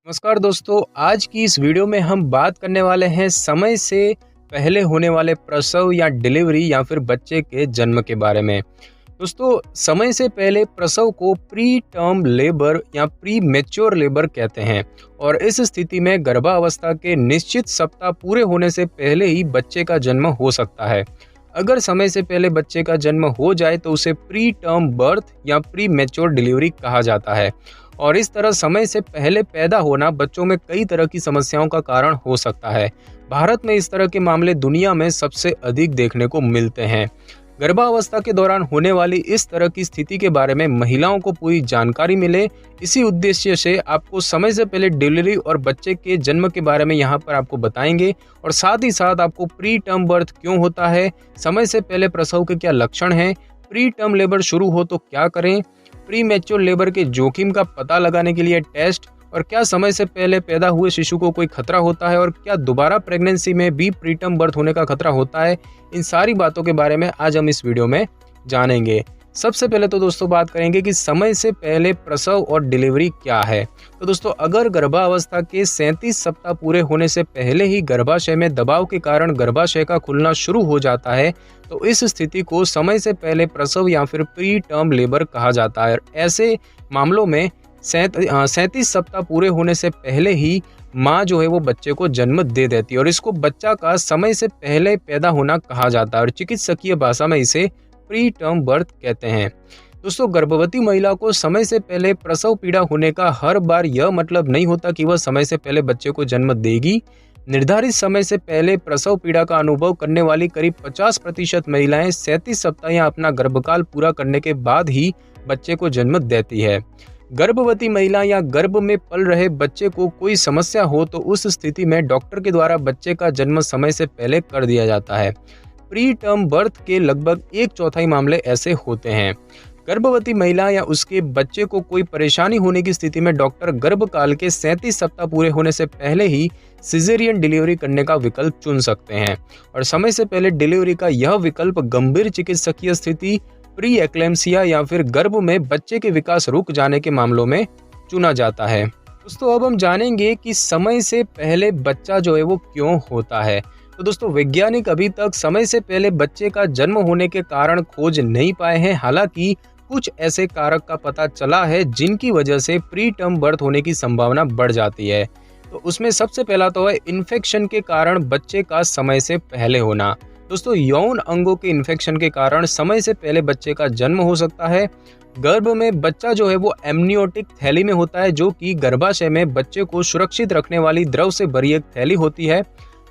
नमस्कार दोस्तों, आज की इस वीडियो में हम बात करने वाले हैं समय से पहले होने वाले प्रसव या डिलीवरी या फिर बच्चे के जन्म के बारे में। दोस्तों, समय से पहले प्रसव को प्री टर्म लेबर या प्री मैच्योर लेबर कहते हैं और इस स्थिति में गर्भावस्था के निश्चित सप्ताह पूरे होने से पहले ही बच्चे का जन्म हो सकता है। अगर समय से पहले बच्चे का जन्म हो जाए तो उसे प्री टर्म बर्थ या प्री मैच्योर डिलीवरी कहा जाता है और इस तरह समय से पहले पैदा होना बच्चों में कई तरह की समस्याओं का कारण हो सकता है। भारत में इस तरह के मामले दुनिया में सबसे अधिक देखने को मिलते हैं। गर्भावस्था के दौरान होने वाली इस तरह की स्थिति के बारे में महिलाओं को पूरी जानकारी मिले, इसी उद्देश्य से आपको समय से पहले डिलीवरी और बच्चे के जन्म के बारे में यहाँ पर आपको बताएंगे और साथ ही साथ आपको प्री टर्म बर्थ क्यों होता है, समय से पहले प्रसव के क्या लक्षण हैं, प्री टर्म लेबर शुरू हो तो क्या करें, प्री मैच्योर लेबर के जोखिम का पता लगाने के लिए टेस्ट और क्या समय से पहले पैदा हुए शिशु को कोई खतरा होता है और क्या दोबारा प्रेगनेंसी में भी प्रीटर्म बर्थ होने का खतरा होता है। इन सारी बातों के बारे में आज हम इस वीडियो में जानेंगे। सबसे पहले तो दोस्तों बात करेंगे कि समय से पहले प्रसव और डिलीवरी क्या है। तो दोस्तों, अगर गर्भावस्था के 37 सप्ताह पूरे होने से पहले ही गर्भाशय में दबाव के कारण गर्भाशय का खुलना शुरू हो जाता है तो इस स्थिति को समय से पहले प्रसव या फिर प्री टर्म लेबर कहा जाता है। ऐसे मामलों में 37 सप्ताह पूरे होने से पहले ही माँ जो है वो बच्चे को जन्म दे देती है और इसको बच्चा का समय से पहले पैदा होना कहा जाता है और चिकित्सकीय भाषा में इसे प्री टर्म बर्थ कहते हैं। दोस्तों, गर्भवती महिला को समय से पहले प्रसव पीड़ा होने का हर बार यह मतलब नहीं होता कि वह समय से पहले बच्चे को जन्म देगी। निर्धारित समय से पहले प्रसव पीड़ा का अनुभव करने वाली करीब 50% महिलाएं 37 सप्ताह या अपना गर्भकाल पूरा करने के बाद ही बच्चे को जन्म देती है। गर्भवती महिला या गर्भ में पल रहे बच्चे को कोई समस्या हो तो उस स्थिति में डॉक्टर के द्वारा बच्चे का जन्म समय से पहले कर दिया जाता है। प्री टर्म बर्थ के लगभग 1/4 मामले ऐसे होते हैं। गर्भवती महिला या उसके बच्चे को कोई परेशानी होने की स्थिति में डॉक्टर गर्भकाल के 37 सप्ताह पूरे होने से पहले ही सिजेरियन डिलीवरी करने का विकल्प चुन सकते हैं और समय से पहले डिलीवरी का यह विकल्प गंभीर चिकित्सकीय स्थिति, प्री एक्लेम्सिया या फिर गर्भ में बच्चे के विकास रुक जाने के मामलों में चुना जाता है। दोस्तों, अब हम जानेंगे कि समय से पहले बच्चा जो है वो क्यों होता है। तो दोस्तों, वैज्ञानिक अभी तक समय से पहले बच्चे का जन्म होने के कारण खोज नहीं पाए हैं। हालांकि कुछ ऐसे कारक का पता चला है जिनकी वजह से प्री टर्म बर्थ होने की संभावना बढ़ जाती है। तो उसमें सबसे पहला तो है इन्फेक्शन के कारण बच्चे का समय से पहले होना। दोस्तों, यौन अंगों के इन्फेक्शन के कारण समय से पहले बच्चे का जन्म हो सकता है। गर्भ में बच्चा जो है वो एमनियोटिक थैली में होता है जो कि गर्भाशय में बच्चे को सुरक्षित रखने वाली द्रव से भरी एक थैली होती है।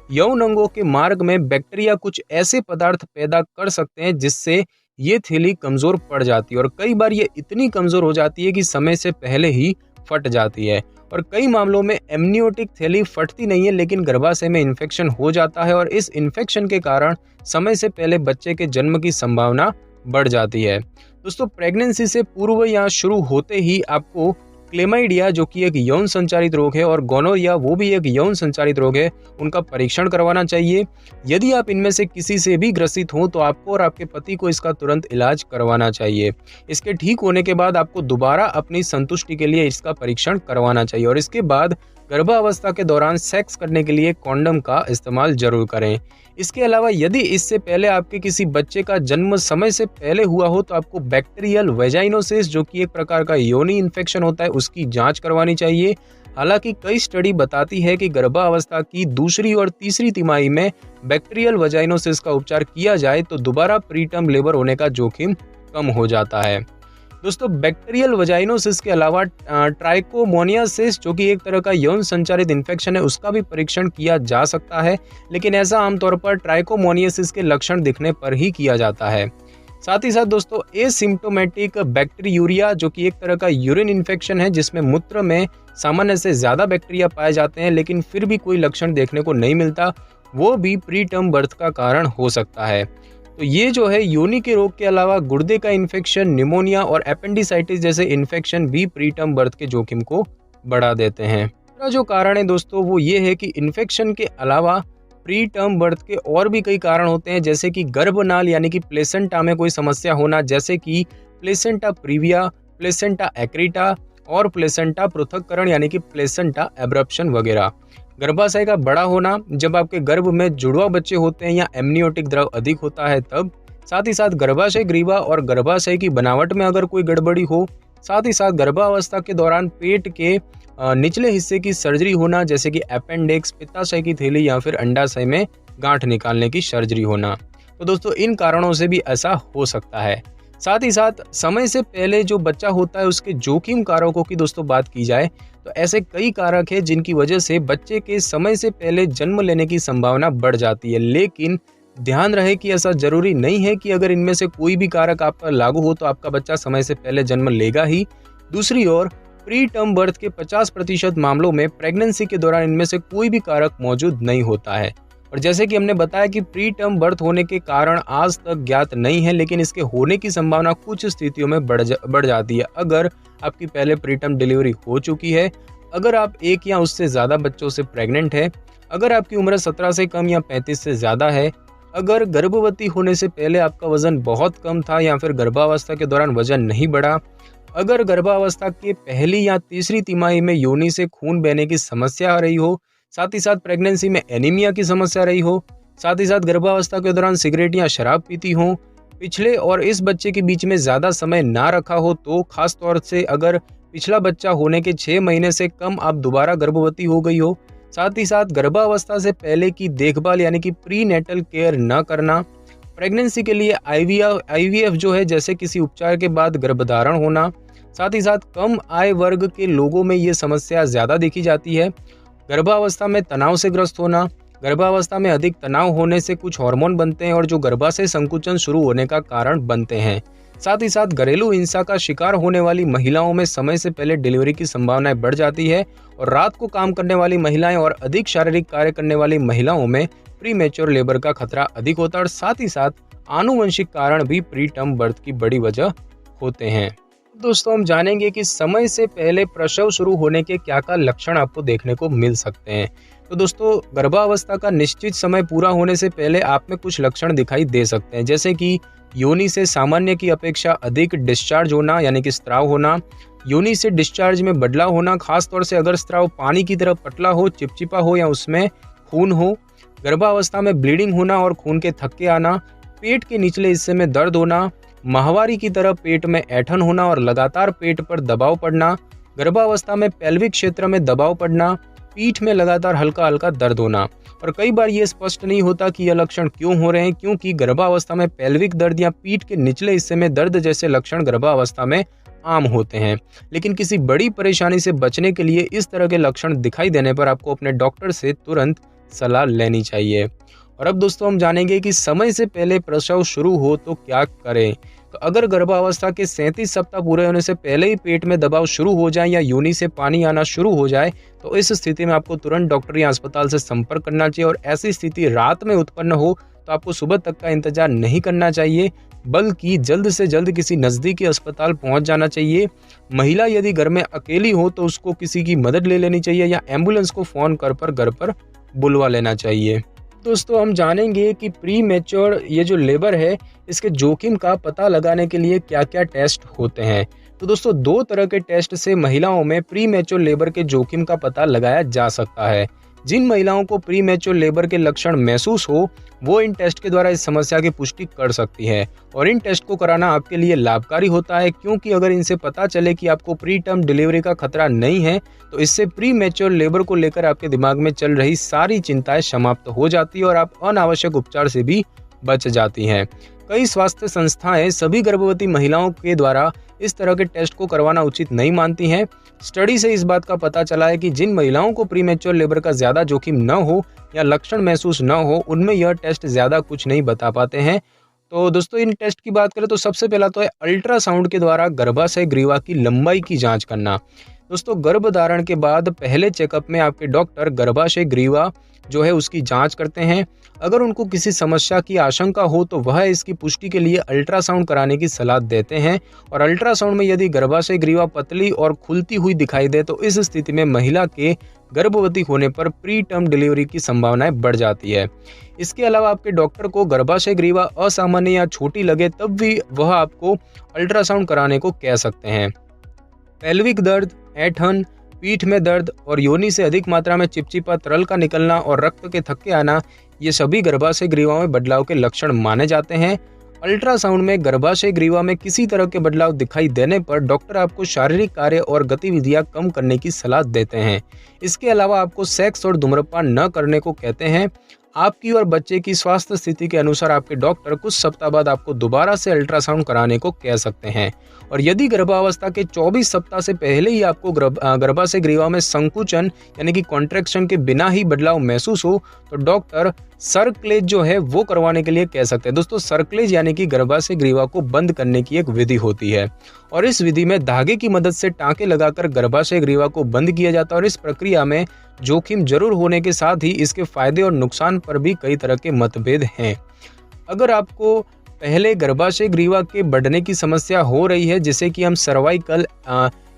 यौन अंगों के मार्ग में बैक्टीरिया कुछ ऐसे पदार्थ पैदा कर सकते हैं जिससे ये थैली कमजोर पड़ जाती है और कई बार ये इतनी कमजोर हो जाती है कि समय से पहले ही फट जाती है और कई मामलों में एमनियोटिक थैली फटती नहीं है लेकिन गर्भाशय में इन्फेक्शन हो जाता है और इस इन्फेक्शन के कारण समय से पहले बच्चे के जन्म की संभावना बढ़ जाती है। दोस्तों, प्रेगनेंसी से पूर्व या शुरू होते ही आपको क्लेमाइडिया जो कि एक यौन संचारित रोग है और गोनोरिया वो भी एक यौन संचारित रोग है, उनका परीक्षण करवाना चाहिए। यदि आप इनमें से किसी से भी ग्रसित हो तो आपको और आपके पति को इसका तुरंत इलाज करवाना चाहिए। इसके ठीक होने के बाद आपको दोबारा अपनी संतुष्टि के लिए इसका परीक्षण करवाना चाहिए और इसके बाद गर्भावस्था के दौरान सेक्स करने के लिए कॉन्डम का इस्तेमाल जरूर करें। इसके अलावा यदि इससे पहले आपके किसी बच्चे का जन्म समय से पहले हुआ हो तो आपको बैक्टीरियल वेजाइनोसिस जो कि एक प्रकार का योनि इन्फेक्शन होता है उसकी जांच करवानी चाहिए। हालांकि कई स्टडी बताती है कि गर्भावस्था की दूसरी और तीसरी तिमाही में बैक्टीरियल वेजाइनोसिस का उपचार किया जाए तो दोबारा प्रीटर्म लेबर होने का जोखिम कम हो जाता है। दोस्तों, बैक्टीरियल वजाइनोसिस के अलावा ट्राइकोमोनियासिस जो कि एक तरह का यौन संचारित इन्फेक्शन है उसका भी परीक्षण किया जा सकता है, लेकिन ऐसा आमतौर पर ट्राइकोमोनियासिस के लक्षण दिखने पर ही किया जाता है। साथ ही साथ दोस्तों, एसिम्प्टोमेटिक बैक्टीरियूरिया जो कि एक तरह का यूरिन इन्फेक्शन है जिसमें मूत्र में सामान्य से ज़्यादा बैक्टीरिया पाए जाते हैं लेकिन फिर भी कोई लक्षण देखने को नहीं मिलता, वो भी प्री टर्म बर्थ का कारण हो सकता है। तो ये जो है योनि के रोग के अलावा गुर्दे का इन्फेक्शन, निमोनिया और एपेंडिसाइटिस जैसे इन्फेक्शन भी प्री टर्म बर्थ के जोखिम को बढ़ा देते हैं। दूसरा जो कारण है दोस्तों वो ये है कि इन्फेक्शन के अलावा प्री टर्म बर्थ के और भी कई कारण होते हैं, जैसे कि गर्भनाल यानी कि प्लेसेंटा में कोई समस्या होना, जैसे कि प्लेसेंटा प्रीविया, प्लेसेंटा एक्रीटा, और प्लेसेंटा पृथक्करण यानी कि प्लेसेंटा एब्रप्शन वगैरह। गर्भाशय का बड़ा होना, जब आपके गर्भ में जुड़वा बच्चे होते हैं या एमनियोटिक द्रव अधिक होता है तब। साथ ही साथ गर्भाशय ग्रीवा और गर्भाशय की बनावट में अगर कोई गड़बड़ी हो। साथ ही साथ गर्भावस्था के दौरान पेट के निचले हिस्से की सर्जरी होना, जैसे कि अपेंडिक्स, पित्ताशय की थैली या फिर अंडाशय में गांठ निकालने की सर्जरी होना। तो दोस्तों इन कारणों से भी ऐसा हो सकता है। साथ ही साथ समय से पहले जो बच्चा होता है उसके जोखिम कारकों की दोस्तों बात की जाए तो ऐसे कई कारक हैं जिनकी वजह से बच्चे के समय से पहले जन्म लेने की संभावना बढ़ जाती है। लेकिन ध्यान रहे कि ऐसा जरूरी नहीं है कि अगर इनमें से कोई भी कारक आप पर लागू हो तो आपका बच्चा समय से पहले जन्म लेगा ही। दूसरी ओर प्री टर्म बर्थ के 50% मामलों में प्रेगनेंसी के दौरान इनमें से कोई भी कारक मौजूद नहीं होता है। और जैसे कि हमने बताया कि प्री टर्म बर्थ होने के कारण आज तक ज्ञात नहीं है, लेकिन इसके होने की संभावना कुछ स्थितियों में बढ़ जाती है अगर आपकी पहले प्री टर्म डिलीवरी हो चुकी है, अगर आप एक या उससे ज़्यादा बच्चों से प्रेग्नेंट है, अगर आपकी उम्र 17 से कम या 35 से ज़्यादा है, अगर गर्भवती होने से पहले आपका वजन बहुत कम था या फिर गर्भावस्था के दौरान वजन नहीं बढ़ा, अगर गर्भावस्था के पहली या तीसरी तिमाही में योनि से खून बहने की समस्या आ रही हो, साथ ही साथ प्रेगनेंसी में एनीमिया की समस्या रही हो, साथ ही साथ गर्भावस्था के दौरान सिगरेट या शराब पीती हो, पिछले और इस बच्चे के बीच में ज़्यादा समय ना रखा हो, तो खास तौर से अगर पिछला बच्चा होने के 6 महीने से कम आप दोबारा गर्भवती हो गई हो, साथ ही साथ गर्भावस्था से पहले की देखभाल यानी कि प्री नेटल केयर न करना, प्रेगनेंसी के लिए आईवीएफ जो है जैसे किसी उपचार के बाद गर्भधारण होना, साथ ही साथ कम आय वर्ग के लोगों में ये समस्या ज़्यादा देखी जाती है, गर्भावस्था में तनाव से ग्रस्त होना, गर्भावस्था में अधिक तनाव होने से कुछ हार्मोन बनते हैं और जो गर्भाशय संकुचन शुरू होने का कारण बनते हैं, साथ ही साथ घरेलू हिंसा का शिकार होने वाली महिलाओं में समय से पहले डिलीवरी की संभावनाएं बढ़ जाती है और रात को काम करने वाली महिलाएं और अधिक शारीरिक कार्य करने वाली महिलाओं में प्री मैच्योर लेबर का खतरा अधिक होता है और साथ ही साथ आनुवंशिक कारण भी प्री टर्म बर्थ की बड़ी वजह होते हैं। दोस्तों हम जानेंगे कि समय से पहले प्रसव शुरू होने के क्या क्या लक्षण आपको देखने को मिल सकते हैं। तो दोस्तों गर्भावस्था का निश्चित समय पूरा होने से पहले आप में कुछ लक्षण दिखाई दे सकते हैं, जैसे कि योनि से सामान्य की अपेक्षा अधिक डिस्चार्ज होना यानी कि स्त्राव होना, योनि से डिस्चार्ज में बदलाव होना, खासतौर से अगर स्त्राव पानी की तरह पतला हो, चिपचिपा हो या उसमें खून हो, गर्भावस्था में ब्लीडिंग होना और खून के थक्के आना, पेट के निचले हिस्से में दर्द होना, माहवारी की तरह पेट में ऐंठन होना और लगातार पेट पर दबाव पड़ना, गर्भावस्था में पेल्विक क्षेत्र में दबाव पड़ना, पीठ में लगातार हल्का हल्का दर्द होना। और कई बार ये स्पष्ट नहीं होता कि यह लक्षण क्यों हो रहे हैं, क्योंकि गर्भावस्था में पेल्विक दर्द या पीठ के निचले हिस्से में दर्द जैसे लक्षण गर्भावस्था में आम होते हैं। लेकिन किसी बड़ी परेशानी से बचने के लिए इस तरह के लक्षण दिखाई देने पर आपको अपने डॉक्टर से तुरंत सलाह लेनी चाहिए। और अब दोस्तों हम जानेंगे कि समय से पहले प्रसव शुरू हो तो क्या करें। तो अगर गर्भावस्था के 37 सप्ताह पूरे होने से पहले ही पेट में दबाव शुरू हो जाए या योनि से पानी आना शुरू हो जाए तो इस स्थिति में आपको तुरंत डॉक्टर या अस्पताल से संपर्क करना चाहिए। और ऐसी स्थिति रात में उत्पन्न हो तो आपको सुबह तक का इंतजार नहीं करना चाहिए, बल्कि जल्द से जल्द किसी नज़दीकी अस्पताल पहुंच जाना चाहिए। महिला यदि घर में अकेली हो तो उसको किसी की मदद ले लेनी चाहिए या एम्बुलेंस को फ़ोन कर घर पर बुलवा लेना चाहिए। दोस्तों हम जानेंगे कि प्री मैच्योर ये जो लेबर है इसके जोखिम का पता लगाने के लिए क्या क्या टेस्ट होते हैं। तो दोस्तों 2 तरह के टेस्ट से महिलाओं में प्री मैच्योर लेबर के जोखिम का पता लगाया जा सकता है। जिन महिलाओं को प्री मैच्योर लेबर के लक्षण महसूस हो वो इन टेस्ट के द्वारा इस समस्या की पुष्टि कर सकती है और इन टेस्ट को कराना आपके लिए लाभकारी होता है, क्योंकि अगर इनसे पता चले कि आपको प्री टर्म डिलीवरी का खतरा नहीं है तो इससे प्री मैच्योर लेबर को लेकर आपके दिमाग में चल रही सारी चिंताएं समाप्त हो जाती है और आप अनावश्यक उपचार से भी बच जाती हैं। कई स्वास्थ्य संस्थाएं सभी गर्भवती महिलाओं के द्वारा इस तरह के टेस्ट को करवाना उचित नहीं मानती हैं। स्टडी से इस बात का पता चला है कि जिन महिलाओं को प्रीमेच्योर लेबर का ज़्यादा जोखिम न हो या लक्षण महसूस न हो उनमें यह टेस्ट ज़्यादा कुछ नहीं बता पाते हैं। तो दोस्तों इन टेस्ट की बात करें तो सबसे पहला तो है अल्ट्रासाउंड के द्वारा गर्भाशय ग्रीवा की लंबाई की जाँच करना। दोस्तों गर्भधारण के बाद पहले चेकअप में आपके डॉक्टर गर्भाशय ग्रीवा जो है उसकी जांच करते हैं। अगर उनको किसी समस्या की आशंका हो तो वह इसकी पुष्टि के लिए अल्ट्रासाउंड कराने की सलाह देते हैं और अल्ट्रासाउंड में यदि गर्भाशय ग्रीवा पतली और खुलती हुई दिखाई दे तो इस स्थिति में महिला के गर्भवती होने पर प्री टर्म डिलीवरी की संभावनाएं बढ़ जाती है। इसके अलावा आपके डॉक्टर को गर्भाशय ग्रीवा असामान्य या छोटी लगे तब भी वह आपको अल्ट्रासाउंड कराने को कह सकते हैं। पेल्विक दर्द, ऐंठन, पीठ में दर्द और योनि से अधिक मात्रा में चिपचिपा तरल का निकलना और रक्त के थक्के आना, ये सभी गर्भाशय ग्रीवा में बदलाव के लक्षण माने जाते हैं। अल्ट्रासाउंड में गर्भाशय ग्रीवा में किसी तरह के बदलाव दिखाई देने पर डॉक्टर आपको शारीरिक कार्य और गतिविधियां कम करने की सलाह देते हैं। इसके अलावा आपको सेक्स और धूम्रपान न करने को कहते हैं। आपकी और बच्चे की स्वास्थ्य स्थिति के अनुसार आपके डॉक्टर कुछ सप्ताह बाद आपको दोबारा से अल्ट्रासाउंड कराने को कह सकते हैं। और यदि गर्भावस्था के 24 सप्ताह से पहले ही आपको गर्भाशय ग्रीवा में संकुचन यानी कि कॉन्ट्रैक्शन के बिना ही बदलाव महसूस हो तो डॉक्टर सर्कलेज जो है वो करवाने के लिए कह सकते हैं। दोस्तों, सर्कलेज यानी कि गर्भाशय ग्रीवा को बंद करने की एक विधि होती है और इस विधि में धागे की मदद से टांके लगाकर गर्भाशय ग्रीवा को बंद किया जाता है और इस प्रक्रिया में जोखिम जरूर होने के साथ ही इसके फायदे और नुकसान पर भी कई तरह के मतभेद हैं। अगर आपको पहले गर्भाशय ग्रीवा के बढ़ने की समस्या हो रही है जिसे कि हम सर्वाइकल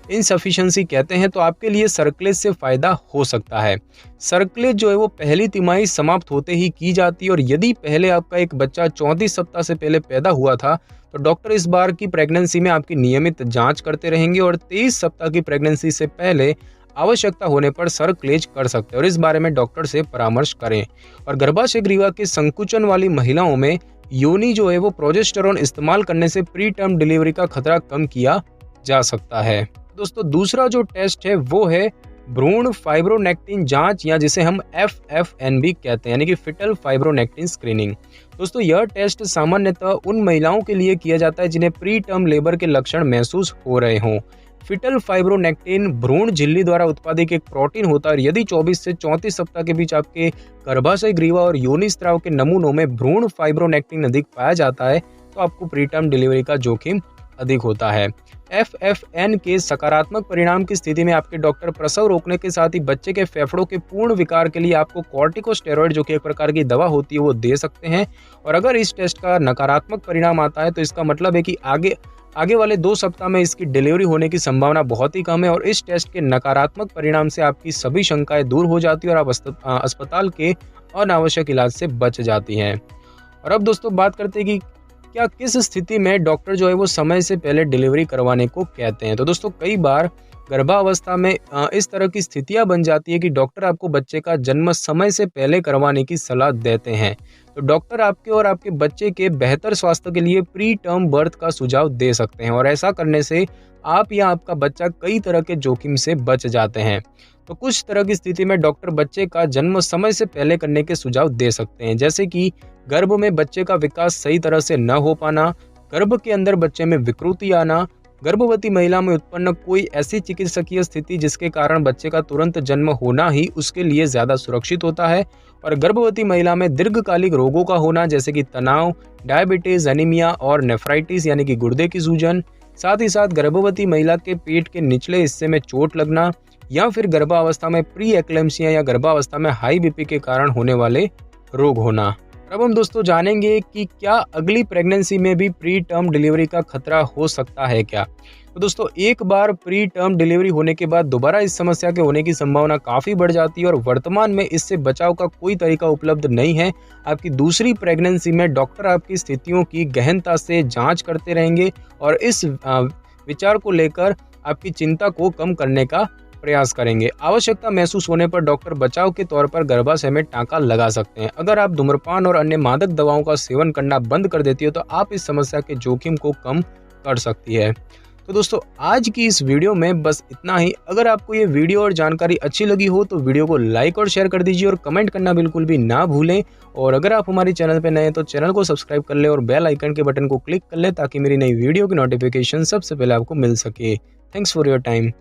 इनसफिशिएंसी कहते हैं तो आपके लिए सर्कलेज से फायदा हो सकता है। सर्कलेज जो है वो पहली तिमाही समाप्त होते ही की जाती है और यदि पहले आपका एक बच्चा 34 सप्ताह से पहले पैदा हुआ था तो डॉक्टर इस बार की प्रेगनेंसी में आपकी नियमित जांच करते रहेंगे और 23 सप्ताह की प्रेगनेंसी से पहले आवश्यकता होने पर सर्कलेज कर सकते हैं और इस बारे में डॉक्टर से परामर्श करें। और गर्भाशय ग्रीवा के संकुचन वाली महिलाओं में योनि जो है वो प्रोजेस्टेरोन इस्तेमाल करने से प्री टर्म डिलीवरी का खतरा कम किया जा सकता है। दोस्तों, दूसरा जो टेस्ट है वो है भ्रूण फाइब्रोनेक्टिन जांच या जिसे हम FFNB कहते हैं यानी कि फिटल फाइब्रोनेक्टिन स्क्रीनिंग। दोस्तों, यह टेस्ट सामान्यतः उन महिलाओं के लिए किया जाता है जिन्हें प्री टर्म लेबर के लक्षण महसूस हो रहे हों। फिटल फाइब्रोनेक्टिन भ्रूण झिल्ली द्वारा उत्पादित एक प्रोटीन होता है और यदि 24 से 34 सप्ताह के बीच आपके गर्भाशय ग्रीवा और योनि स्त्राव के नमूनों में भ्रूण फाइब्रोनेक्टिन अधिक पाया जाता है तो आपको प्री टर्म डिलीवरी का जोखिम अधिक होता है। FFN के सकारात्मक परिणाम की स्थिति में आपके डॉक्टर प्रसव रोकने के साथ ही बच्चे के फेफड़ों के पूर्ण विकार के लिए आपको कॉर्टिकोस्टेरॉइड जो कि एक प्रकार की दवा होती है वो दे सकते हैं। और अगर इस टेस्ट का नकारात्मक परिणाम आता है तो इसका मतलब है कि आगे वाले 2 सप्ताह में इसकी डिलीवरी होने की संभावना बहुत ही कम है और इस टेस्ट के नकारात्मक परिणाम से आपकी सभी शंकाएं दूर हो जाती है और आप अस्पताल के अनावश्यक इलाज से बच जाती हैं। और अब दोस्तों बात करते हैं कि क्या किस स्थिति में डॉक्टर जो है वो समय से पहले डिलीवरी करवाने को कहते हैं। तो दोस्तों, कई बार गर्भावस्था में इस तरह की स्थितियां बन जाती है कि डॉक्टर आपको बच्चे का जन्म समय से पहले करवाने की सलाह देते हैं। तो डॉक्टर आपके और आपके बच्चे के बेहतर स्वास्थ्य के लिए प्री टर्म बर्थ का सुझाव दे सकते हैं और ऐसा करने से आप या आपका बच्चा कई तरह के जोखिम से बच जाते हैं। तो कुछ तरह की स्थिति में डॉक्टर बच्चे का जन्म समय से पहले करने के सुझाव दे सकते हैं, जैसे कि गर्भ में बच्चे का विकास सही तरह से न हो पाना, गर्भ के अंदर बच्चे में विकृति आना, गर्भवती महिला में उत्पन्न कोई ऐसी चिकित्सकीय स्थिति जिसके कारण बच्चे का तुरंत जन्म होना ही उसके लिए ज्यादा सुरक्षित होता है, और गर्भवती महिला में दीर्घकालिक रोगों का होना जैसे कि तनाव, डायबिटीज, एनीमिया और नेफ्राइटिस यानी कि गुर्दे की सूजन, साथ ही साथ गर्भवती महिला के पेट के निचले हिस्से में चोट लगना या फिर गर्भावस्था में प्री एक्लेम्सिया या गर्भावस्था में हाई बीपी के कारण होने वाले रोग होना। अब हम दोस्तों जानेंगे कि क्या अगली प्रेगनेंसी में भी प्री टर्म डिलीवरी का खतरा हो सकता है क्या। तो दोस्तों, एक बार प्री टर्म डिलीवरी होने के बाद दोबारा इस समस्या के होने की संभावना काफ़ी बढ़ जाती है और वर्तमान में इससे बचाव का कोई तरीका उपलब्ध नहीं है। आपकी दूसरी प्रेगनेंसी में डॉक्टर आपकी स्थितियों की गहनता से जांच करते रहेंगे और इस विचार को लेकर आपकी चिंता को कम करने का प्रयास करेंगे। आवश्यकता महसूस होने पर डॉक्टर बचाव के तौर पर गर्भाशय में टांका लगा सकते हैं। अगर आप धूम्रपान और अन्य मादक दवाओं का सेवन करना बंद कर देती हो तो आप इस समस्या के जोखिम को कम कर सकती है। तो दोस्तों, आज की इस वीडियो में बस इतना ही। अगर आपको ये वीडियो और जानकारी अच्छी लगी हो तो वीडियो को लाइक और शेयर कर दीजिए और कमेंट करना बिल्कुल भी ना भूलें। और अगर आप हमारे चैनल पर नए हैं तो चैनल को सब्सक्राइब कर लें और बेल आइकन के बटन को क्लिक कर लें ताकि मेरी नई वीडियो की नोटिफिकेशन सबसे पहले आपको मिल सके। Thanks for your time.